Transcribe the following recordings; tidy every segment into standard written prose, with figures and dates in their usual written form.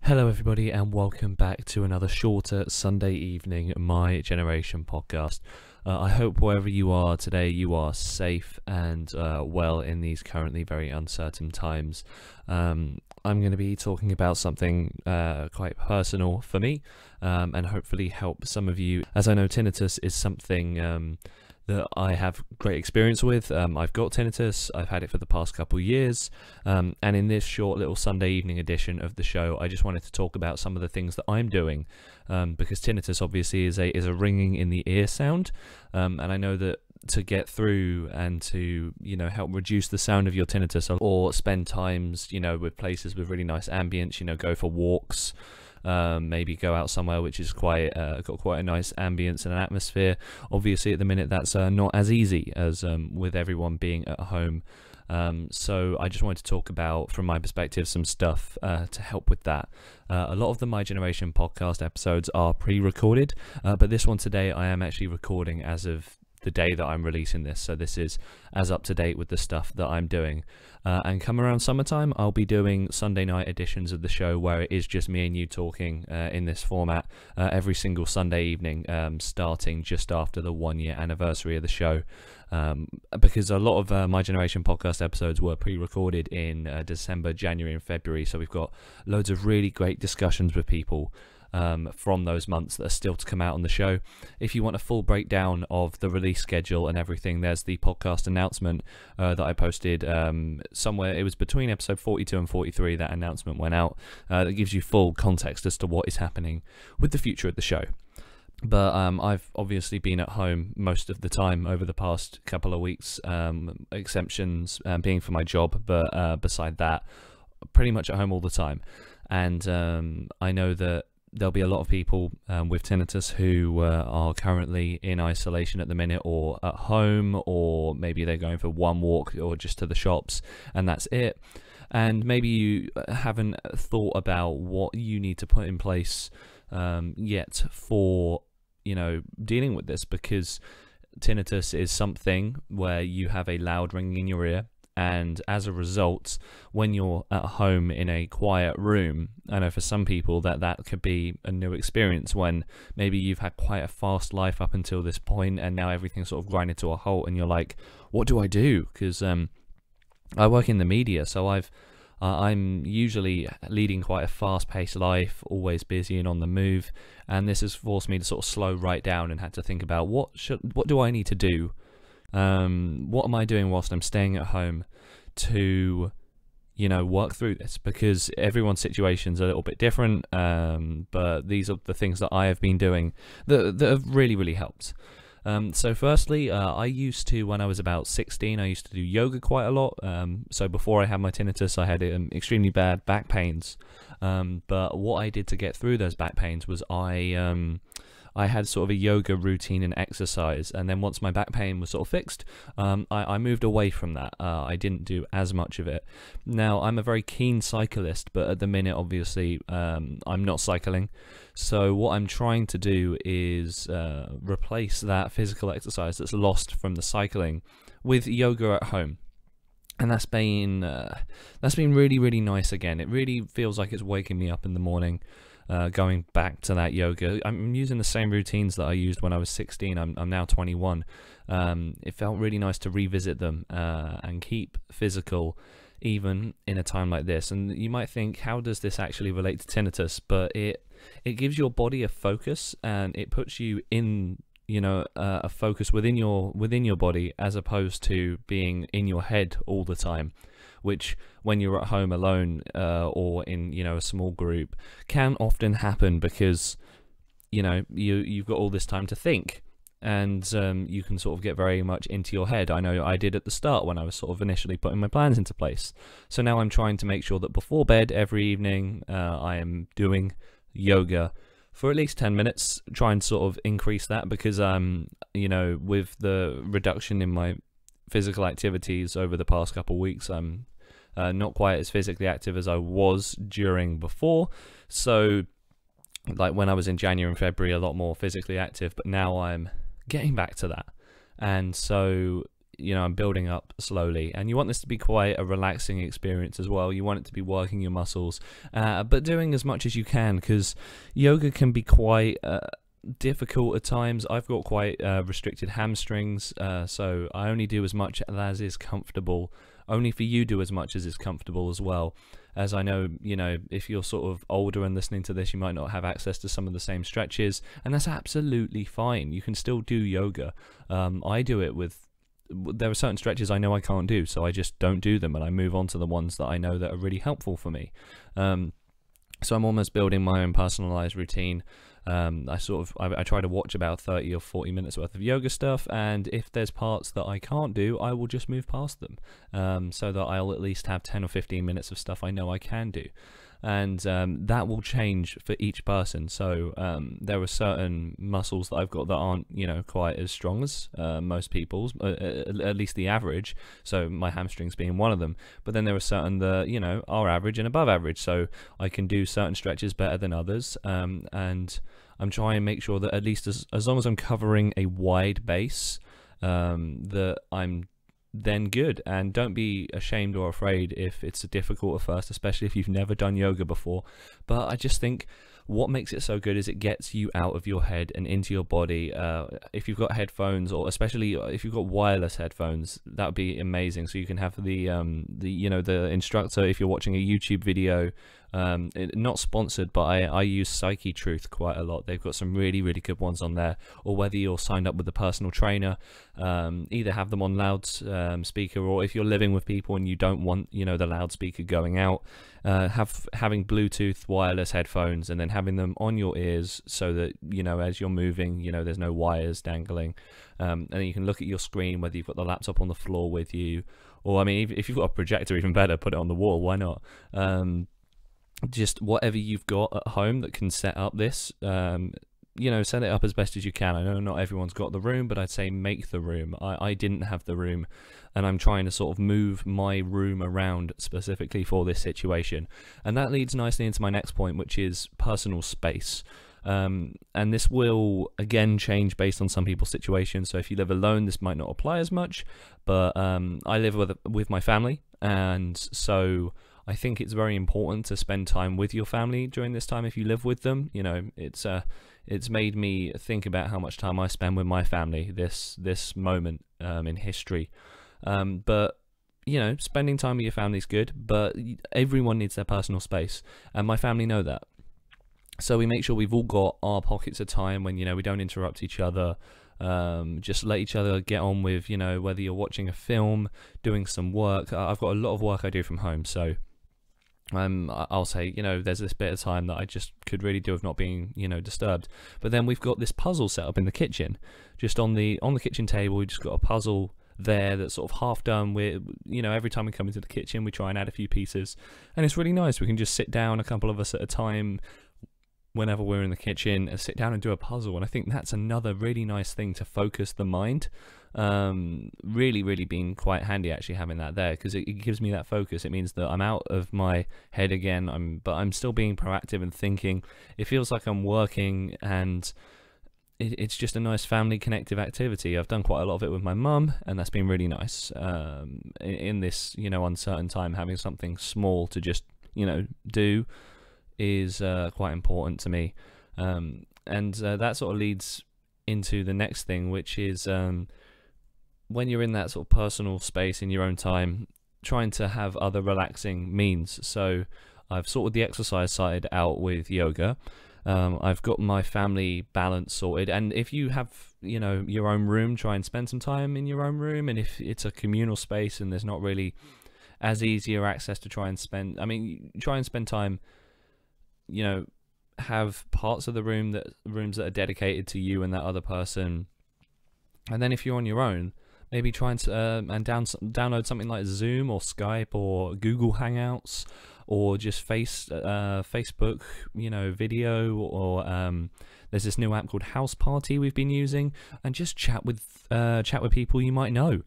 Hello everybody and welcome back to another shorter Sunday evening My Generation podcast. I hope wherever you are today you are safe and well in these currently very uncertain times. I'm going to be talking about something quite personal for me and hopefully help some of you, as I know tinnitus is something that I have great experience with. I've got tinnitus, I've had it for the past couple of years, and in this short little Sunday evening edition of the show, I just wanted to talk about some of the things that I'm doing, because tinnitus obviously is a ringing in the ear sound, and I know that to get through and to help reduce the sound of your tinnitus, or spend times with places with really nice ambience, go for walks, maybe go out somewhere which is got quite a nice ambience and an atmosphere. Obviously at the minute that's not as easy as with everyone being at home, so I just wanted to talk about, from my perspective, some stuff to help with that. A lot of the My Generation podcast episodes are pre-recorded, but this one today I am actually recording as of the day that I'm releasing this, so this is as up to date with the stuff that I'm doing. And come around summertime, I'll be doing Sunday night editions of the show where it is just me and you talking in this format every single Sunday evening, starting just after the 1-year anniversary of the show, because a lot of My Generation podcast episodes were pre-recorded in December, January and February, so we've got loads of really great discussions with people from those months that are still to come out on the show. If you want a full breakdown of the release schedule and everything, there's the podcast announcement that I posted somewhere. It was between episode 42 and 43 that announcement went out, that gives you full context as to what is happening with the future of the show. But I've obviously been at home most of the time over the past couple of weeks, exceptions being for my job, but beside that, pretty much at home all the time. And I know that there'll be a lot of people with tinnitus who are currently in isolation at the minute, or at home, or maybe they're going for one walk or just to the shops and that's it. And maybe you haven't thought about what you need to put in place yet for dealing with this, because tinnitus is something where you have a loud ringing in your ear. And as a result, when you're at home in a quiet room, I know for some people that could be a new experience, when maybe you've had quite a fast life up until this point and now everything's sort of grinded to a halt and you're like, what do I do? Because I work in the media, so I'm usually leading quite a fast-paced life, always busy and on the move, and this has forced me to sort of slow right down and had to think about what do I need to do? What am I doing whilst I'm staying at home to work through this, because everyone's situation's a little bit different, but these are the things that I have been doing that have really helped. So firstly, I used to, when I was about 16, I used to do yoga quite a lot. So before I had my tinnitus, I had extremely bad back pains, but what I did to get through those back pains was I had sort of a yoga routine and exercise, and then once my back pain was sort of fixed, I moved away from that. I didn't do as much of it. Now, I'm a very keen cyclist, but at the minute, obviously, I'm not cycling. So what I'm trying to do is replace that physical exercise that's lost from the cycling with yoga at home. And that's been really nice again. It really feels like it's waking me up in the morning. Going back to that yoga, I'm using the same routines that I used when I was 16. I'm now 21. It felt really nice to revisit them and keep physical even in a time like this. And you might think, how does this actually relate to tinnitus? But it gives your body a focus, and it puts you in a focus within your body, as opposed to being in your head all the time, which when you're at home alone or in a small group can often happen, because you've got all this time to think, and you can sort of get very much into your head. I know I did at the start when I was sort of initially putting my plans into place. So now I'm trying to make sure that before bed every evening I am doing yoga for at least 10 minutes, try and sort of increase that, because with the reduction in my physical activities over the past couple of weeks, I'm not quite as physically active as I was during before. So like when I was in January and February, a lot more physically active, but now I'm getting back to that. And so I'm building up slowly, and you want this to be quite a relaxing experience as well. You want it to be working your muscles, but doing as much as you can, because yoga can be quite difficult at times. I've got quite restricted hamstrings, so I only do as much as is comfortable. Only for you, do as much as is comfortable as well. As I know, if you're sort of older and listening to this, you might not have access to some of the same stretches, and that's absolutely fine. You can still do yoga. I do it with, there are certain stretches I know I can't do, so I just don't do them, and I move on to the ones that I know that are really helpful for me. So I'm almost building my own personalized routine. I try to watch about 30 or 40 minutes worth of yoga stuff, and if there's parts that I can't do, I will just move past them, so that I'll at least have 10 or 15 minutes of stuff I know I can do. And that will change for each person. So there are certain muscles that I've got that aren't quite as strong as most people's, at least the average, so my hamstrings being one of them. But then there are certain that are average and above average, so I can do certain stretches better than others, and I'm trying to make sure that at least as long as I'm covering a wide base, that I'm then good. And don't be ashamed or afraid if it's difficult at first, especially if you've never done yoga before. But I just think what makes it so good is it gets you out of your head and into your body. If you've got headphones, or especially if you've got wireless headphones, that would be amazing. So you can have the instructor, if you're watching a YouTube video, not sponsored, but I use Psyche Truth quite a lot. They've got some really, really good ones on there. Or whether you're signed up with a personal trainer, either have them on loudspeaker, or if you're living with people and you don't want the loudspeaker going out, having Bluetooth wireless headphones and then having them on your ears, so that as you're moving, there's no wires dangling, and you can look at your screen, whether you've got the laptop on the floor with you, or I mean, if you've got a projector, even better, put it on the wall, why not? Just whatever you've got at home that can set up this, set it up as best as you can. I know not everyone's got the room, but I'd say make the room. I didn't have the room, and I'm trying to sort of move my room around specifically for this situation. And that leads nicely into my next point, which is personal space. And this will again change based on some people's situations. So if you live alone, this might not apply as much, but I live with my family, and so I think it's very important to spend time with your family during this time if you live with them. It's made me think about how much time I spend with my family this moment in history. But spending time with your family is good, but everyone needs their personal space, and my family know that. So we make sure we've all got our pockets of time when we don't interrupt each other. Just let each other get on with whether you're watching a film, doing some work. I've got a lot of work I do from home, so I'll say, there's this bit of time that I just could really do with not being, disturbed. But then we've got this puzzle set up in the kitchen, just on the kitchen table. We've just got a puzzle there that's sort of half done. Every time we come into the kitchen, we try and add a few pieces, and it's really nice. We can just sit down, a couple of us at a time, whenever we're in the kitchen, and sit down and do a puzzle. And I think that's another really nice thing to focus the mind. Really, really been quite handy actually having that there, because it gives me that focus. It means that I'm out of my head again, but I'm still being proactive and thinking. It feels like I'm working, and it's just a nice family connective activity. I've done quite a lot of it with my mum, and that's been really nice. In this uncertain time, having something small to just do is quite important to me. And that sort of leads into the next thing, which is when you're in that sort of personal space in your own time, trying to have other relaxing means. So I've sorted the exercise side out with yoga. I've got my family balance sorted, and if you have your own room, try and spend some time in your own room. And if it's a communal space and there's not really as easy or access to try and spend time, have parts of the rooms that are dedicated to you and that other person. And then if you're on your own, maybe try and download something like Zoom or Skype or Google Hangouts, or just Facebook, video, or there's this new app called House Party we've been using, and just chat with people you might know,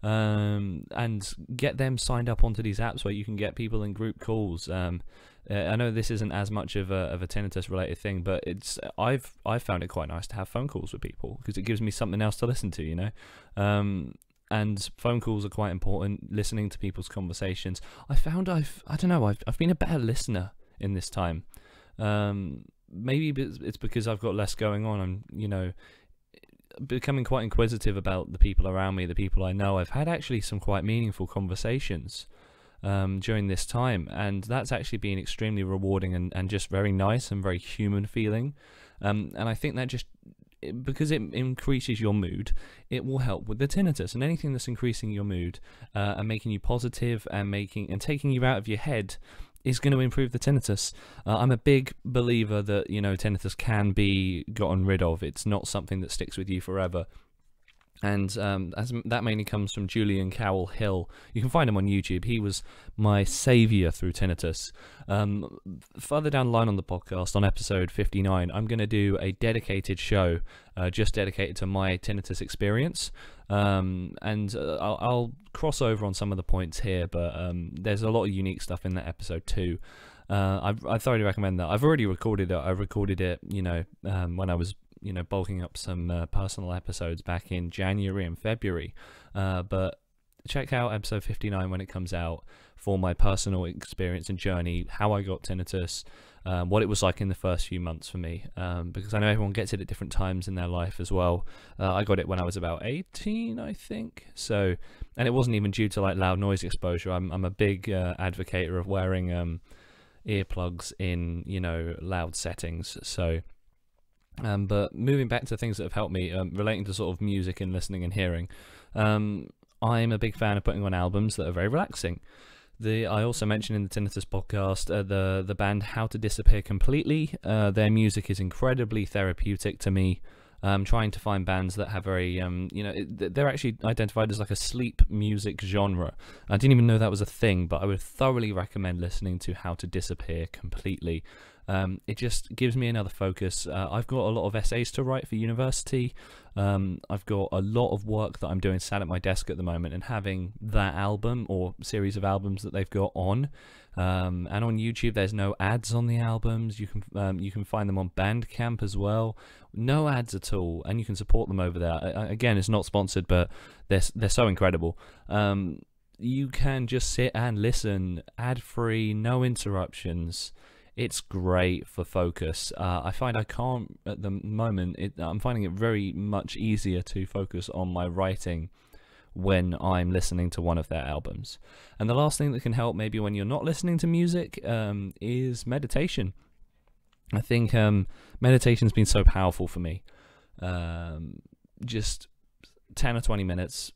and get them signed up onto these apps where you can get people in group calls. I know this isn't as much of a tinnitus related thing, but I've found it quite nice to have phone calls with people, because it gives me something else to listen to, and phone calls are quite important. Listening to people's conversations. I found I've been a better listener in this time. Maybe it's because I've got less going on. I'm, becoming quite inquisitive about the people around me, the people I know. I've had actually some quite meaningful conversations during this time, and that's actually been extremely rewarding and just very nice and very human feeling. And I think that because it increases your mood, it will help with the tinnitus. And anything that's increasing your mood and making you positive and taking you out of your head is going to improve the tinnitus. I'm a big believer that tinnitus can be gotten rid of. It's not something that sticks with you forever. And that mainly comes from Julian Cowell Hill. You can find him on YouTube. He was my saviour through tinnitus. Further down the line on the podcast, on episode 59, I'm going to do a dedicated show just dedicated to my tinnitus experience. I'll cross over on some of the points here, but there's a lot of unique stuff in that episode too. I thoroughly recommend that. I've already recorded it. I recorded it, when I was bulking up some personal episodes back in January and February, but check out episode 59 when it comes out for my personal experience and journey, how I got tinnitus, what it was like in the first few months for me, because I know everyone gets it at different times in their life as well. I got it when I was about 18, I think, and it wasn't even due to like loud noise exposure. I'm a big advocator of wearing earplugs in loud settings. But moving back to things that have helped me, relating to sort of music and listening and hearing, I'm a big fan of putting on albums that are very relaxing. I also mentioned in the Tinnitus podcast the band How to Disappear Completely. Their music is incredibly therapeutic to me. Trying to find bands that have very, they're actually identified as like a sleep music genre. I didn't even know that was a thing, but I would thoroughly recommend listening to How to Disappear Completely. It just gives me another focus. I've got a lot of essays to write for university. I've got a lot of work that I'm doing sat at my desk at the moment, and having that album or series of albums that they've got on, and on YouTube there's no ads on the albums. You can find them on Bandcamp as well, no ads at all, and you can support them over there. Again, it's not sponsored, but they're so incredible. You can just sit and listen ad-free, no interruptions. It's great for focus. I find I can't at the moment. I'm finding it very much easier to focus on my writing when I'm listening to one of their albums. And the last thing that can help maybe when you're not listening to music is meditation. I think meditation's been so powerful for me. Just 10 or 20 minutes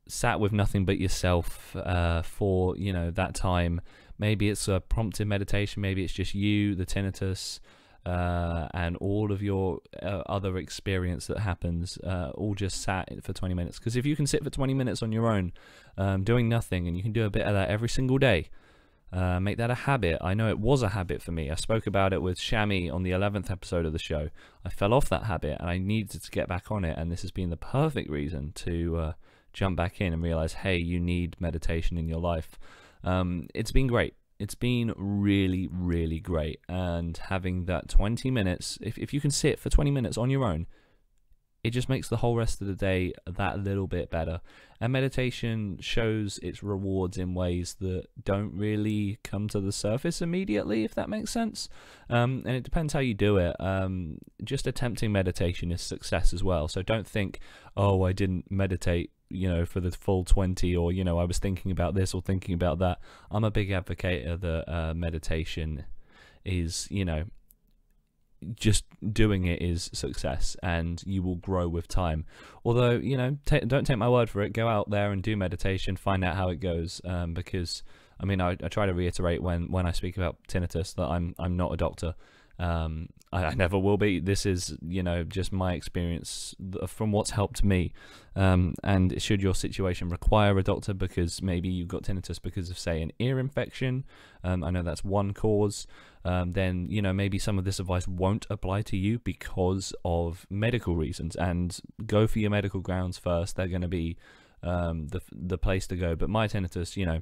sat with nothing but yourself for that time. Maybe it's a prompted meditation, maybe it's just you, the tinnitus, and all of your other experience that happens, all just sat for 20 minutes. Because if you can sit for 20 minutes on your own, doing nothing, and you can do a bit of that every single day, make that a habit. I know it was a habit for me. I spoke about it with Shami on the 11th episode of the show. I fell off that habit and I needed to get back on it, and this has been the perfect reason to jump back in and realize, hey, you need meditation in your life. It's been great. It's been really, really great. And having that 20 minutes, if you can sit for 20 minutes on your own, it just makes the whole rest of the day that little bit better. And meditation shows its rewards in ways that don't really come to the surface immediately, if that makes sense. And it depends how you do it. Just attempting meditation is success as well. So don't think, oh, I didn't meditate for the full 20, or I was thinking about this or thinking about that. I'm a big advocate that meditation is just doing it is success, and you will grow with time. Although don't take my word for it, go out there and do meditation, find out how it goes, because I try to reiterate when I speak about tinnitus that I'm not a doctor. I never will be. This is just my experience from what's helped me, and should your situation require a doctor because maybe you've got tinnitus because of, say, an ear infection, I know that's one cause, then maybe some of this advice won't apply to you because of medical reasons, and go for your medical grounds first. They're going to be the place to go. But my tinnitus,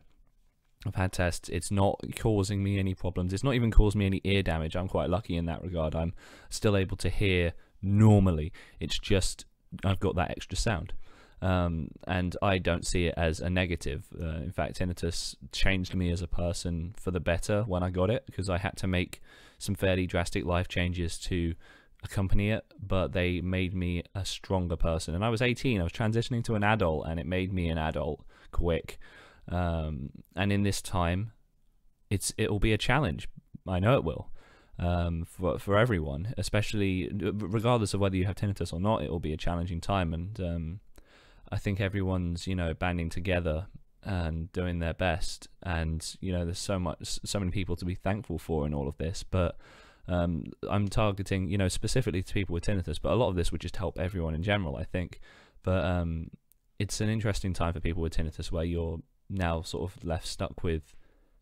I've had tests, it's not causing me any problems. It's not even caused me any ear damage. I'm quite lucky in that regard. I'm still able to hear normally. It's just I've got that extra sound. And I don't see it as a negative. In fact, tinnitus changed me as a person for the better when I got it, because I had to make some fairly drastic life changes to accompany it, but they made me a stronger person. And I was 18, I was transitioning to an adult, and it made me an adult quick. And in this time, it'll be a challenge. I know it will, for everyone, especially regardless of whether you have tinnitus or not. It will be a challenging time, and I think everyone's, banding together and doing their best. And there's so many people to be thankful for in all of this. But I'm targeting, specifically to people with tinnitus, but a lot of this would just help everyone in general, I think. But it's an interesting time for people with tinnitus, where you're now sort of left stuck with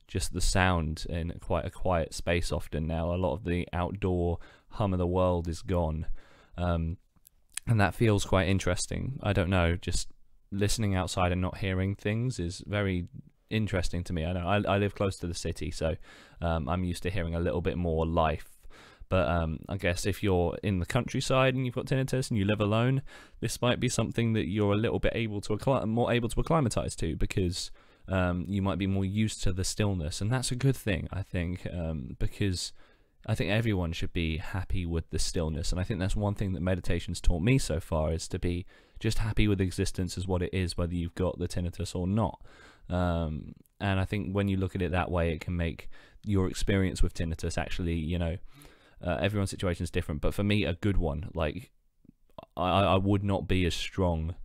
just the sound in quite a quiet space often now. A lot of the outdoor hum of the world is gone, and that feels quite interesting. I don't know, just listening outside and not hearing things is very interesting to me. I know I live close to the city, so I'm used to hearing a little bit more life. But I guess if you're in the countryside and you've got tinnitus and you live alone, this might be something that you're a little bit more able to acclimatize to, because you might be more used to the stillness, and that's a good thing, I think, because I think everyone should be happy with the stillness. And I think that's one thing that meditation's taught me so far, is to be just happy with existence as what it is, whether you've got the tinnitus or not. And I think when you look at it that way, it can make your experience with tinnitus actually, everyone's situation is different, but for me, a good one. Like, I would not be as strong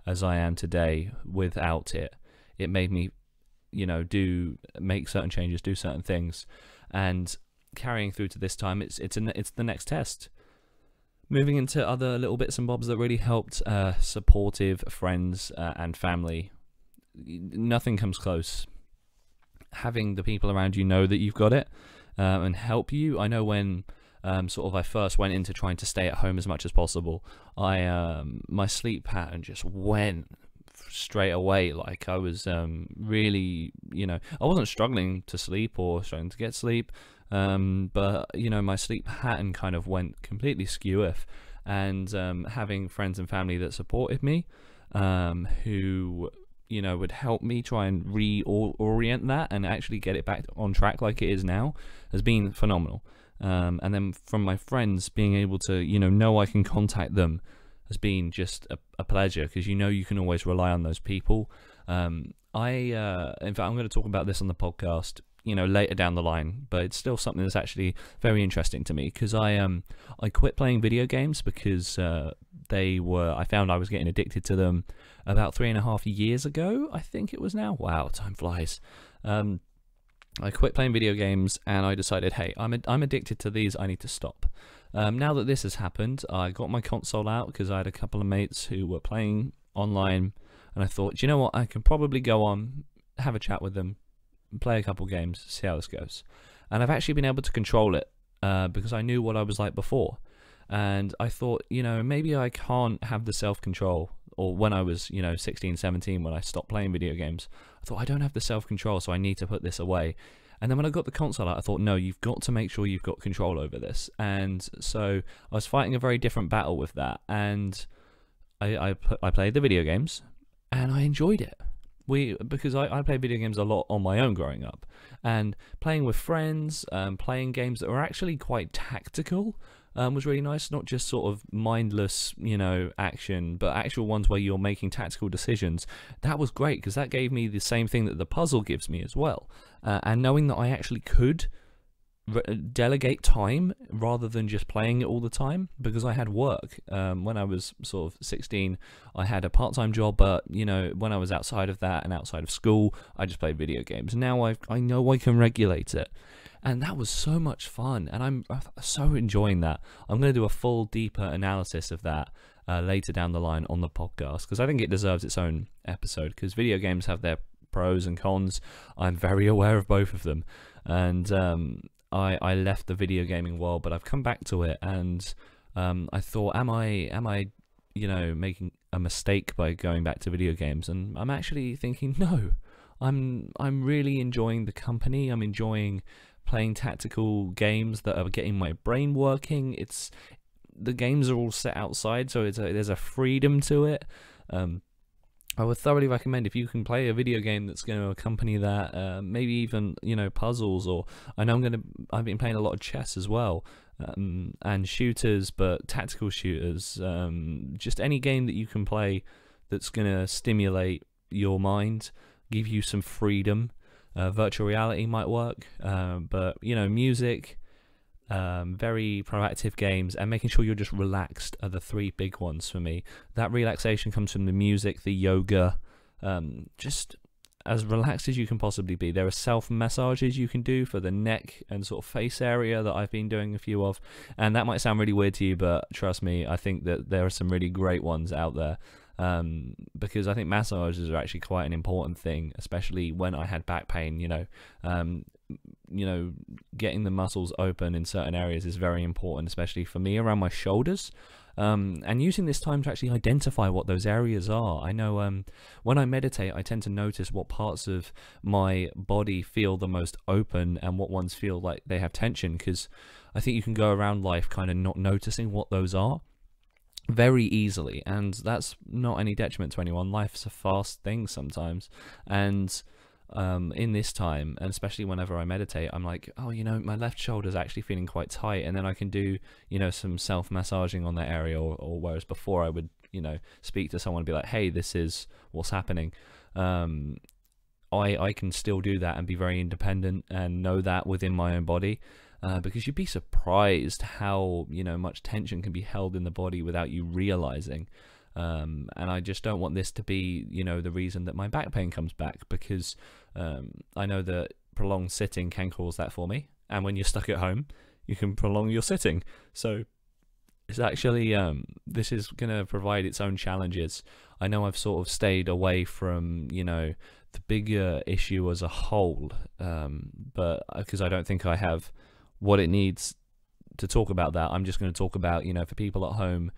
as I am today without it. It made me, make certain changes, do certain things, and carrying through to this time, it's the next test. Moving into other little bits and bobs that really helped, supportive friends and family. Nothing comes close. Having the people around you know that you've got it, and help you. I know when I first went into trying to stay at home as much as possible, my sleep pattern just went straight away. Like, I was really, I wasn't struggling to sleep or struggling to get sleep, but my sleep pattern kind of went completely skew. And having friends and family that supported me, who would help me try and reorient that and actually get it back on track like it is now, has been phenomenal. And then from my friends, being able to know I can contact them has been just a pleasure, because you can always rely on those people. In fact, I'm going to talk about this on the podcast later down the line, but it's still something that's actually very interesting to me, because I quit playing video games because I found I was getting addicted to them about 3.5 years ago, I think it was now. Wow, time flies. I quit playing video games, and I decided, hey, I'm addicted to these, I need to stop. Now that this has happened, I got my console out, because I had a couple of mates who were playing online, and I thought, do you know what, I can probably go on, have a chat with them, play a couple games, see how this goes. And I've actually been able to control it, because I knew what I was like before. And I thought, maybe I can't have the self-control. Or when I was, 16, 17, when I stopped playing video games, I thought, I don't have the self-control, so I need to put this away. And then when I got the console out, I thought, no, you've got to make sure you've got control over this. And so I was fighting a very different battle with that. And I played the video games, and I enjoyed it. Because I played video games a lot on my own growing up, and playing with friends, playing games that were actually quite tactical, was really nice. Not just sort of mindless, action, but actual ones where you're making tactical decisions. That was great, because that gave me the same thing that the puzzle gives me as well. And knowing that I actually could delegate time rather than just playing it all the time, because I had work. When I was sort of 16, I had a part-time job, but when I was outside of that and outside of school, I just played video games. Now I know I can regulate it, and that was so much fun, and I'm so enjoying that. I'm going to do a full, deeper analysis of that later down the line on the podcast, because I think it deserves its own episode, because video games have their pros and cons. I'm very aware of both of them, and I left the video gaming world, but I've come back to it, and I thought, am I making a mistake by going back to video games? And I'm actually thinking, no, I'm really enjoying the company. I'm enjoying playing tactical games that are getting my brain working. The games are all set outside, so there's a freedom to it. I would thoroughly recommend, if you can play a video game that's going to accompany that, maybe even, you know, puzzles, or I know I've been playing a lot of chess as well, and shooters, but tactical shooters, just any game that you can play that's going to stimulate your mind, give you some freedom. Virtual reality might work, but, you know, music, very proactive games, and making sure you're just relaxed are the three big ones for me. That relaxation comes from the music, the yoga, just as relaxed as you can possibly be. There are self massages you can do for the neck and sort of face area that I've been doing a few of, and that might sound really weird to you, but trust me, I think that there are some really great ones out there. Because I think massages are actually quite an important thing, especially when I had back pain. You know, getting the muscles open in certain areas is very important, especially for me around my shoulders, and using this time to actually identify what those areas are. I know when I meditate, I tend to notice what parts of my body feel the most open and what ones feel like they have tension, because I think you can go around life kind of not noticing what those are very easily, and that's not any detriment to anyone. Life's a fast thing sometimes, and in this time, and especially whenever I meditate, I'm like, oh, you know, my left shoulder's actually feeling quite tight, and then I can do, you know, some self-massaging on that area, or whereas before I would, you know, speak to someone and be like, hey, this is what's happening. I can still do that and be very independent and know that within my own body. Because you'd be surprised how, you know, much tension can be held in the body without you realizing. And I just don't want this to be, you know, the reason that my back pain comes back, because I know that prolonged sitting can cause that for me. And when you're stuck at home, you can prolong your sitting. So it's actually, this is going to provide its own challenges. I know I've sort of stayed away from, you know, the bigger issue as a whole, but because I don't think I have what it needs to talk about that. I'm just going to talk about, you know, for people at home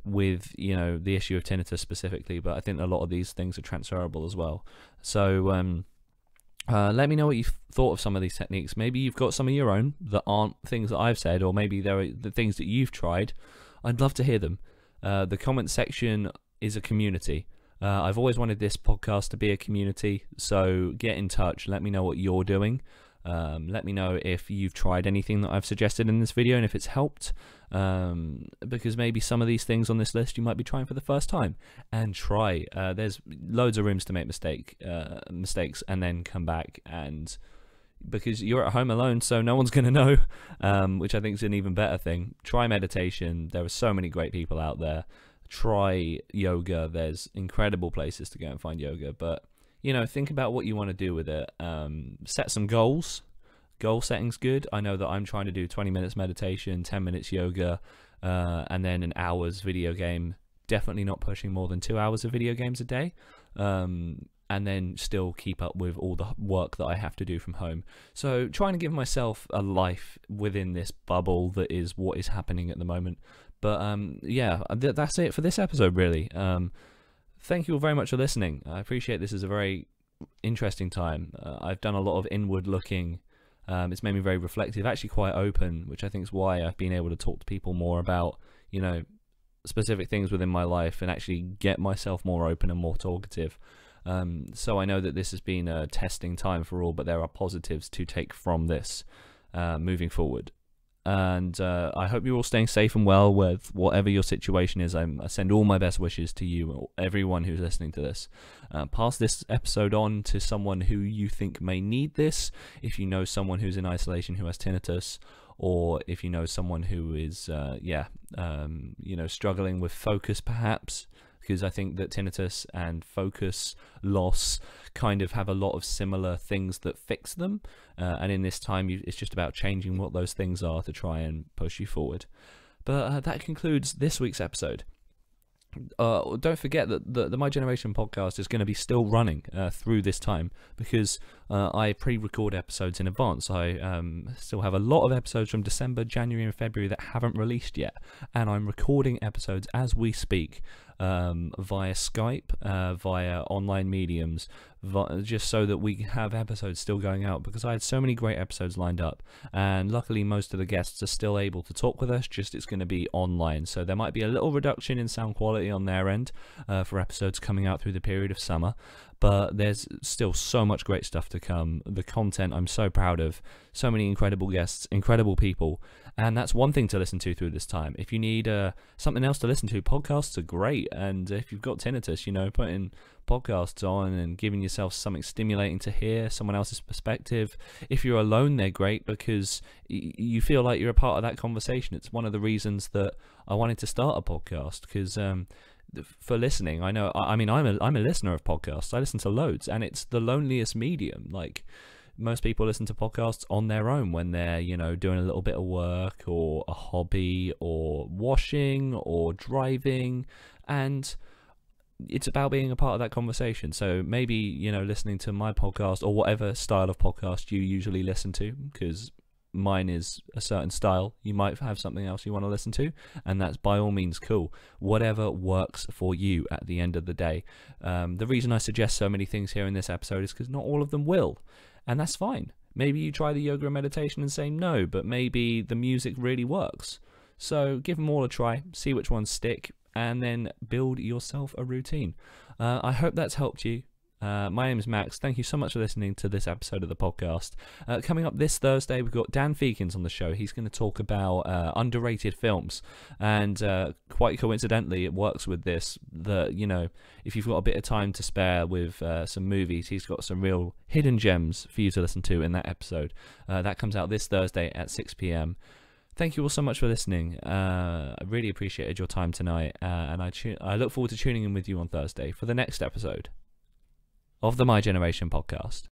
with, you know, the issue of tinnitus specifically, but I think a lot of these things are transferable as well. So let me know what you thought of some of these techniques. Maybe you've got some of your own that aren't things that I've said, or maybe there are the things that you've tried. I'd love to hear them. The comment section is a community. I've always wanted this podcast to be a community, so get in touch. Let me know what you're doing. Let me know if you've tried anything that I've suggested in this video and if it's helped, because maybe some of these things on this list you might be trying for the first time. And try. There's loads of rooms to make mistakes and then come back, and because you're at home alone, so no one's going to know, which I think is an even better thing. Try meditation. There are so many great people out there. Try yoga. There's incredible places to go and find yoga, but you know, think about what you want to do with it. Set some goals. Goal setting's good. I know that I'm trying to do 20 minutes meditation, 10 minutes yoga, and then an hour's video game. Definitely not pushing more than 2 hours of video games a day. And then still keep up with all the work that I have to do from home. So trying to give myself a life within this bubble that is what is happening at the moment. But yeah, that's it for this episode, really. Thank you all very much for listening. I appreciate this is a very interesting time. I've done a lot of inward looking. It's made me very reflective, actually quite open, which I think is why I've been able to talk to people more about, you know, specific things within my life and actually get myself more open and more talkative. So I know that this has been a testing time for all, but there are positives to take from this moving forward. And I hope you're all staying safe and well with whatever your situation is. I send all my best wishes to you, everyone who's listening to this. Pass this episode on to someone who you think may need this. If you know someone who's in isolation who has tinnitus, or if you know someone who is, you know, struggling with focus perhaps, because I think that tinnitus and focus loss kind of have a lot of similar things that fix them, and in this time it's just about changing what those things are to try and push you forward. But that concludes this week's episode. Don't forget that the My Generation podcast is going to be still running through this time, because I pre-record episodes in advance. I still have a lot of episodes from December, January and February that haven't released yet, and I'm recording episodes as we speak. via Skype, via online mediums, just so that we have episodes still going out, because I had so many great episodes lined up, and luckily most of the guests are still able to talk with us, just it's going to be online, so there might be a little reduction in sound quality on their end for episodes coming out through the period of summer, but there's still so much great stuff to come. The content I'm so proud of, so many incredible guests, incredible people, and that's one thing to listen to through this time. If you need something else to listen to, podcasts are great, and if you've got tinnitus, putting podcasts on and giving yourself something stimulating to hear, someone else's perspective. If you're alone, they're great because you feel like you're a part of that conversation. It's one of the reasons that I wanted to start a podcast, because for listening, I'm a listener of podcasts. I listen to loads, and it's the loneliest medium. Like, most people listen to podcasts on their own when they're doing a little bit of work or a hobby or washing or driving, and it's about being a part of that conversation. So maybe listening to my podcast or whatever style of podcast you usually listen to, because mine is a certain style, you might have something else you want to listen to, and that's by all means cool. Whatever works for you at the end of the day. The reason I suggest so many things here in this episode is because not all of them will, and that's fine. Maybe you try the yoga and meditation and say no, but maybe the music really works. So give them all a try, see which ones stick, and then build yourself a routine. I hope that's helped you. My name is Max. Thank you so much for listening to this episode of the podcast. Coming up this Thursday, we've got Dan Feekins on the show. He's going to talk about underrated films, and quite coincidentally, it works with this. If you've got a bit of time to spare with some movies, he's got some real hidden gems for you to listen to in that episode. That comes out this Thursday at 6 p.m. Thank you all so much for listening. I really appreciated your time tonight, and I look forward to tuning in with you on Thursday for the next episode of the My Generation podcast.